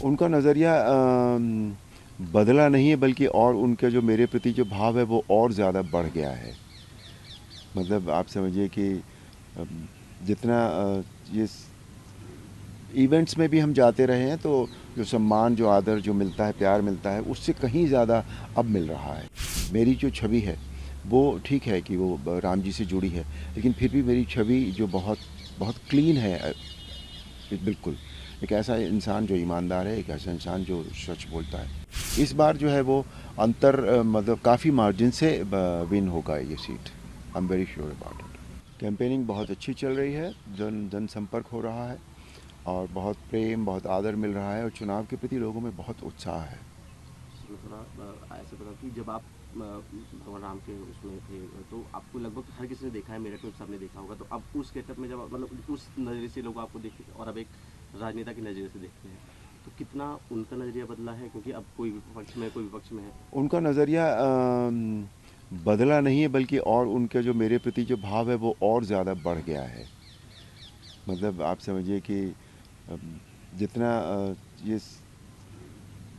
उनका नज़रिया बदला नहीं है, बल्कि और उनका जो मेरे प्रति जो भाव है वो और ज़्यादा बढ़ गया है। मतलब आप समझिए कि अम, जितना ये इवेंट्स में भी हम जाते रहे हैं, तो जो सम्मान, जो आदर जो मिलता है, प्यार मिलता है, उससे कहीं ज़्यादा अब मिल रहा है। मेरी जो छवि है वो ठीक है कि वो राम जी से जुड़ी है, लेकिन फिर भी मेरी छवि जो बहुत बहुत क्लीन है। बिल्कुल एक ऐसा इंसान जो ईमानदार है, एक ऐसा इंसान जो सच बोलता है। इस बार जो है वो अंतर मतलब काफ़ी मार्जिन से विन होगा ये seat. I am very sure about it. Campaigning बहुत अच्छी चल रही है, जनसंपर्क हो रहा है और बहुत प्रेम, बहुत आदर मिल रहा है और चुनाव के प्रति लोगों में बहुत उत्साह है। मैं थोड़ा ऐसे बताऊँ कि जब आप भगवान राम के उसमें थे, तो आपको लगभग हर किसी ने देखा है, मेरठ में सबने देखा होगा। तो अब उस गेटअप में जब मतलब उस नज़रिए से लोग आपको देखते थे और अब एक राजनेता के नज़रिए से देखते हैं, तो कितना उनका नज़रिया बदला है? क्योंकि अब कोई विपक्ष में, कोई विपक्ष में है। उनका नज़रिया बदला नहीं है, बल्कि और उनके जो मेरे प्रति जो भाव है वो और ज़्यादा बढ़ गया है। मतलब आप समझिए कि अम, जितना ये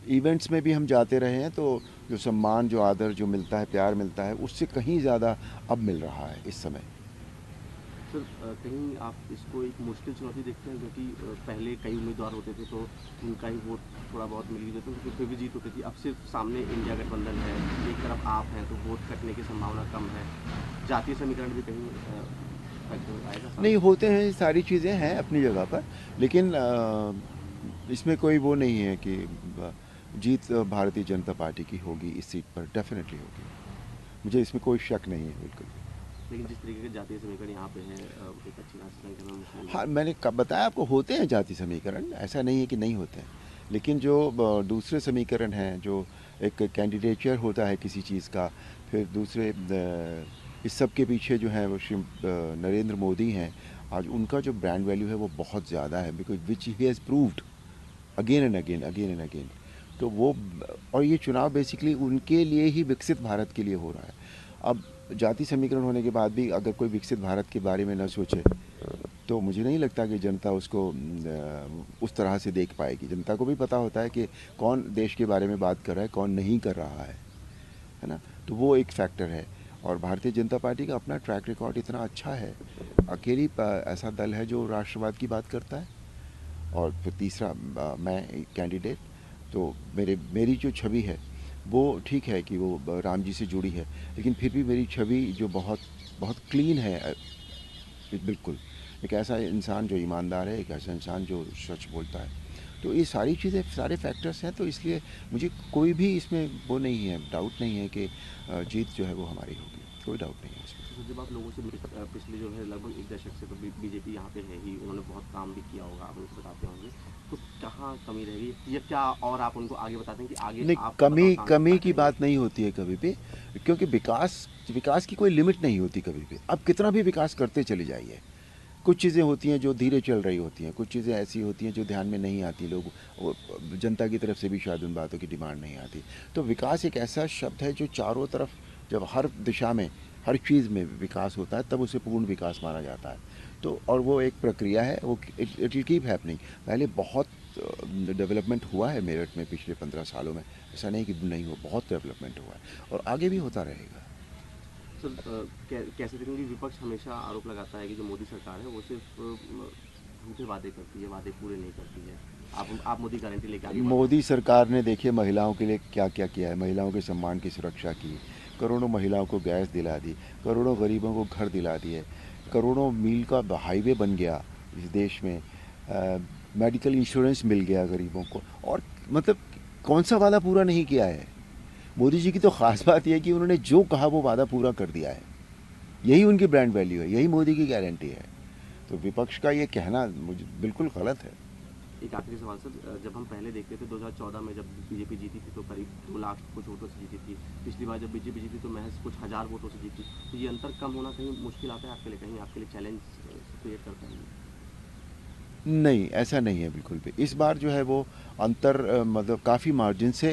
इवेंट्स में भी हम जाते रहे हैं, तो जो सम्मान, जो आदर जो मिलता है, प्यार मिलता है, उससे कहीं ज़्यादा अब मिल रहा है इस समय। सर, कहीं आप इसको एक मुश्किल चुनौती देखते हैं? क्योंकि पहले कई उम्मीदवार होते थे, तो उनका ही वोट थोड़ा बहुत मिल भी जाता था, तो फिर भी जीत होती थी। अब सिर्फ सामने इंडिया गठबंधन है, एक तरफ आप हैं, तो वोट कटने की संभावना कम है। जातीय समीकरण भी कहीं फैक्टर आएगा नहीं, सामने? होते हैं, सारी चीज़ें हैं अपनी जगह पर, लेकिन इसमें कोई वो नहीं है कि जीत भारतीय जनता पार्टी की होगी इस सीट पर, डेफिनेटली होगी। मुझे इसमें कोई शक नहीं है बिल्कुल भी। लेकिन जिस तरीके के जातीय समीकरण यहाँ पे है, एक अच्छी खासी संख्या में मुस्लिम हाँ, हैं। मैंने कब बताया आपको, होते हैं जाति समीकरण, ऐसा नहीं है कि नहीं होते हैं। लेकिन जो दूसरे समीकरण हैं, जो एक कैंडिडेचर होता है किसी चीज़ का, फिर दूसरे इस सब के पीछे जो है वो श्री नरेंद्र मोदी हैं। आज उनका जो ब्रांड वैल्यू है वो बहुत ज़्यादा है, because which he has proved again and again, again and again. तो वो, और ये चुनाव बेसिकली उनके लिए ही, विकसित भारत के लिए हो रहा है। अब जाति समीकरण होने के बाद भी अगर कोई विकसित भारत के बारे में न सोचे, तो मुझे नहीं लगता कि जनता उसको उस तरह से देख पाएगी। जनता को भी पता होता है कि कौन देश के बारे में बात कर रहा है, कौन नहीं कर रहा है ना? तो वो एक फैक्टर है। और भारतीय जनता पार्टी का अपना ट्रैक रिकॉर्ड इतना अच्छा है, अकेली ऐसा दल है जो राष्ट्रवाद की बात करता है। और फिर तीसरा मैं कैंडिडेट, तो मेरी जो छवि है वो ठीक है कि वो राम जी से जुड़ी है, लेकिन फिर भी मेरी छवि जो बहुत बहुत क्लीन है। बिल्कुल एक ऐसा इंसान जो ईमानदार है, एक ऐसा इंसान जो सच बोलता है। तो ये सारी चीज़ें, सारे फैक्टर्स हैं, तो इसलिए मुझे कोई भी इसमें वो नहीं है, डाउट नहीं है कि जीत जो है वो हमारी होगी, कोई डाउट नहीं है इसमें। तो जब आप लोगों से पिछले जो है लगभग एक दशक से तो बीजेपी यहाँ पे है ही, उन्होंने बहुत काम भी किया होगा, आप उनको बताते होंगे। तो कहाँ कमी रहेगी या क्या, और आप उनको आगे बताते हैं कि आगे नहीं, आप बतौर कमी कमी क्या की करेंगे? बात नहीं होती है कभी भी, क्योंकि विकास विकास की कोई लिमिट नहीं होती कभी भी। अब कितना भी विकास करते चले जाइए, कुछ चीज़ें होती हैं जो धीरे चल रही होती हैं, कुछ चीज़ें ऐसी होती हैं जो ध्यान में नहीं आती, लोग जनता की तरफ से भी शायद उन बातों की डिमांड नहीं आती। तो विकास एक ऐसा शब्द है जो चारों तरफ, जब हर दिशा में, हर चीज़ में विकास होता है, तब उसे पूर्ण विकास माना जाता है। तो और वो एक प्रक्रिया है, वो इट विल कीप हैपनिंग। पहले बहुत डेवलपमेंट हुआ है मेरठ में पिछले 15 सालों में, ऐसा नहीं कि नहीं हो, बहुत डेवलपमेंट हुआ है और आगे भी होता रहेगा। सर, कैसे देखेंगे? विपक्ष हमेशा आरोप लगाता है कि जो मोदी सरकार है वो सिर्फ झूठे वादे करती है, वादे पूरे नहीं करती है। आप मोदी गारंटी लेके आगे बढ़ रहे मोदी हैं। सरकार ने देखिए महिलाओं के लिए क्या क्या किया है, महिलाओं के सम्मान की सुरक्षा की, करोड़ों महिलाओं को गैस दिला दी, करोड़ों गरीबों को घर दिला दिए, करोड़ों मील का हाईवे बन गया इस देश में, मेडिकल इंश्योरेंस मिल गया गरीबों को। और मतलब कौन सा वादा पूरा नहीं किया है? मोदी जी की तो ख़ास बात यह है कि उन्होंने जो कहा वो वादा पूरा कर दिया है। यही उनकी ब्रांड वैल्यू है, यही मोदी की गारंटी है। तो विपक्ष का ये कहना मुझे बिल्कुल गलत है। एक आखिरी सवाल सर, जब हम पहले देखते थे 2014 में जब बीजेपी जीती थी तो करीब 2 लाख कुछ वोटों से जीती थी। पिछली बार जब बीजेपी जीती तो महज कुछ हज़ार वोटों से जीती। तो ये अंतर कम होना कहीं मुश्किल आता है आपके लिए, कहीं आपके लिए चैलेंज क्रिएट करता है ये? नहीं, ऐसा नहीं है बिल्कुल भी। इस बार जो है वो अंतर मतलब काफ़ी मार्जिन से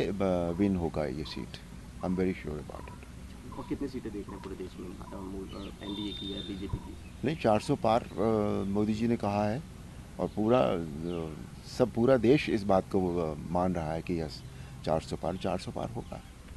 विन होगा ये seat. I am very sure about it. और कितनी सीटें देख रहे हैं पूरे देश में, एनडीए की या बीजेपी की? नहीं, 400 पार मोदी जी ने कहा है, और पूरा सब पूरा देश इस बात को मान रहा है कि यस 400 पार होगा।